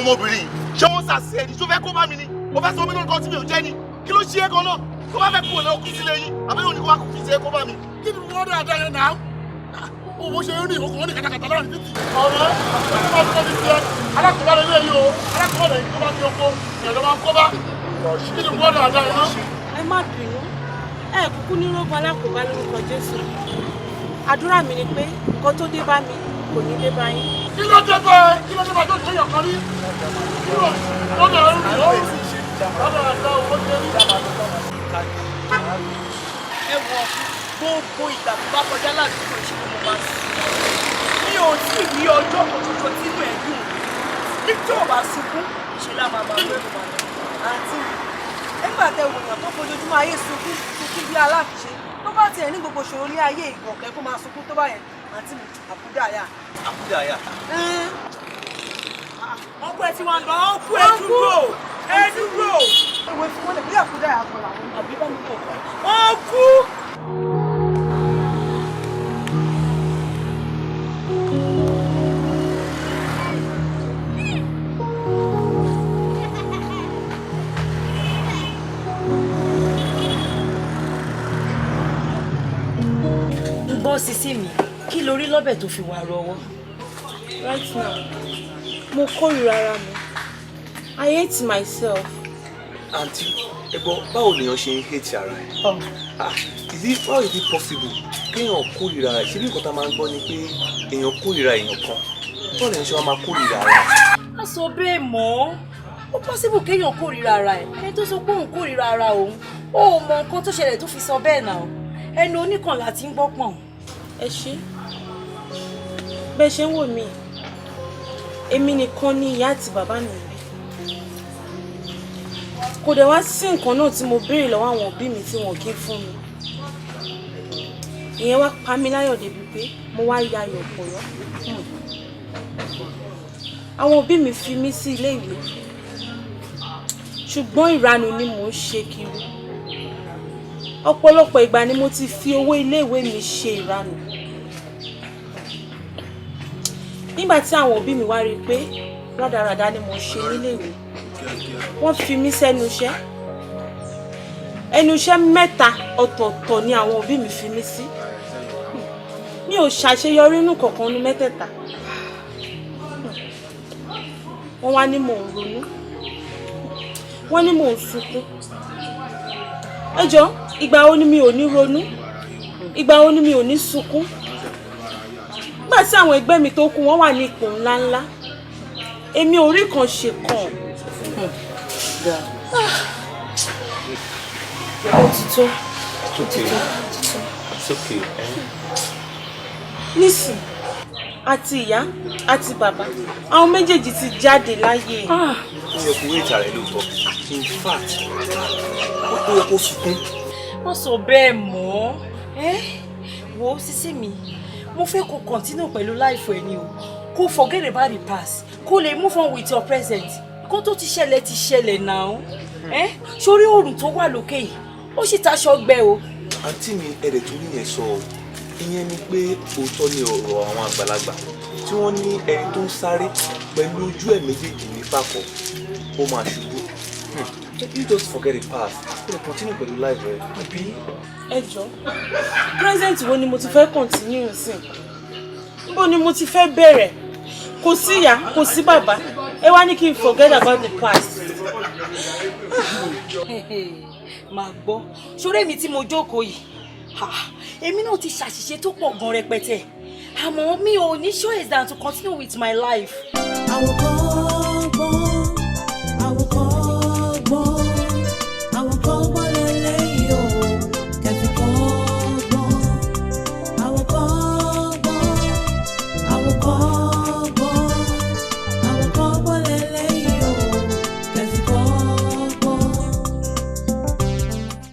ọmọbìnrin ṣé wọ́n ṣàṣì ẹni tó fẹ́ kó bá mi ni mo fẹ́ sọ mí lórúkọ tí mi ò jẹ́ ni kí ló ṣe é gan náà tó bá fẹ́ kú ọ̀nà òkú sílé yín àbẹ́yẹ̀ òní kó wá kú fi ṣe é kó bá mi. kí ni wọ́n dá yẹn náà owó ṣe ń rí ìwọ̀n kan ní kàtàkàtà láàrin títì. ọ̀rẹ́ ọ̀rẹ́ ọ̀rẹ́ ti tiẹ̀ alákòóbá lè lé yìí o alákòóbá lè kó bá ti oko ìyẹ̀dọ̀ máa ń kó bá kí ni wọ́n dá yẹn náà. ẹ má bínú ẹ kúkú ní rógun alákòóbá lórúkọ Jésù àdúrà mi ni pé nǹkan tó dé bá mi kò ní dé bá yín. kí ló dé bẹ́ẹ̀ kí ló dé bá tó tó yàn kan rí wọ́n dẹ̀ ń rí ọ́ ẹ wọ gbogbo ìgbà tó bá kọjá ládùúgbò ìṣẹ́ mo máa sùn mi ò tí ì rí ọjọ́ kan ṣoṣo tí inú ẹ̀ dùn ní tí ò bá sunkún ṣe lá máa máa lórí wa àǹtí nígbà tẹ wòyàn tó fojoojúmọ́ ayé sunkún bí aláfiṣe tó bá tiẹ̀ ní gbogbo ṣòro ní ayé ìgbọ̀nkẹ́ kó máa sunkún tó bá yẹn àǹtí mi àbúdáyà. àbúdáyà. ọkọ ẹ ti wà lọ ọkọ ẹ dúró ẹ dúró. ìwé fún wọn lè bí àbúdáyà kan làwọn àbí bá mi kò kọ́. ọkú. Sísí mi kí lórí lọ́bẹ̀ tó fi wà rọwọ́. Right now mo kórìíra ara mi I hate myself. Aunty ẹ̀gbọ́n báwo ni wọ́n ṣe ń hate ara ẹ̀? How is it possible kéèyàn kórìíra ẹ̀? ṣé bí nǹkan tá a máa ń gbọ́ ni pé èèyàn kórìíra èèyàn kan báwo lè ń ṣe wọ́n máa kórìíra ara ẹ̀? a sọ bẹ́ẹ̀ mọ́ ó possible kéèyàn kórìíra ara ẹ̀ ẹni tó sọ pé òun kórìíra ara òun ó mọ nǹkan tó ṣẹlẹ̀ tó fi sọ bẹ́ẹ̀ náà ẹnu oníkànlá ti ń gbọ́ pọ̀n. ẹ ṣé bẹ́ẹ̀ ṣe ń wò mí èmi nìkan ni ìyá àti bàbá mi bí kò dẹ̀ wá sí nǹkan náà tí mo béèrè lọ́wọ́ àwọn òbí mi tí wọ́n kí fún mi ìyẹn wá pa mí láyọ̀ débi pé mo wá ya ayọ̀ pọ̀yọ́ àwọn òbí mi fi mí sí ilé ìwé ṣùgbọ́n ìranù ni mò ń ṣe kiri ọ̀pọ̀lọpọ̀ ìgbà ni mo ti fi owó ilé ìwé mi ṣe ìranù nígbà tí àwọn òbí mi wá rí i pé rádaràda ni mo ṣe nílé ìwé wọ́n fi mí sẹ́nu iṣẹ́ ẹnu iṣẹ́ mẹ́ta ọ̀tọ̀ọ̀tọ̀ ni àwọn òbí mi fi mí sí mi ò ṣàṣeyọrí nínú kankan nínú mẹ́tẹ̀ẹ̀ta wọ́n wá ní mò ń ronú wọ́n ní mò ń sunkún ẹ jọ̀ọ́ ìgbà wo ni mi ò ní ronú ìgbà wo ni mi ò ní sunkún nígbà tí àwọn ẹgbẹ́ mi tó kù wọ́n wà ní ipò ńláńlá èmi ò rí kan ṣe kan. Òtítọ́. It's okay. Nísìn àti ìyá àti bàbá àwọn méjèèjì ti jáde láyé. Ó yẹ kó wé ìta rẹ̀ lóòótọ́. In fact, ó yẹ kó sunkún. wọ́n sọ bẹ́ẹ̀ mọ́ wo sísí mi mo fẹ́ kó continue pẹ̀lú life ẹ ni o kó forget about the past kó lè move on with your present kó tó ti ṣẹlẹ̀ náà sórí oòrùn tó wà lókè yìí ó sì taṣọ gbẹ o. Àǹtí mi ẹ̀rẹ̀ tó ní yẹn sọ ìyẹn ni pé òótọ́ ni ọ̀rọ̀ àwọn àgbàlagbà tí wọ́n ní ẹni tó ń sáré pẹ̀lú ojú ẹ̀ méjèèjì ní fàkọ̀ ó máa ṣubú. You just forget the past. You continue pẹ̀lú life rẹ. Àbí? Ẹ jọ̀ọ́ present wo ni mo ti fẹ́ continue sí níbo ni mo ti fẹ́ bẹ̀rẹ̀ kò sí ìyá kò sí bàbá ẹ wá ní kí n forget about the past. máa gbọ́ ṣoré mi tí mo jókòó yìí èmi náà ti ṣàṣìṣe tó pọ̀ gan rẹpẹtẹ àmọ́ mi ò ní choice than to continue with my life.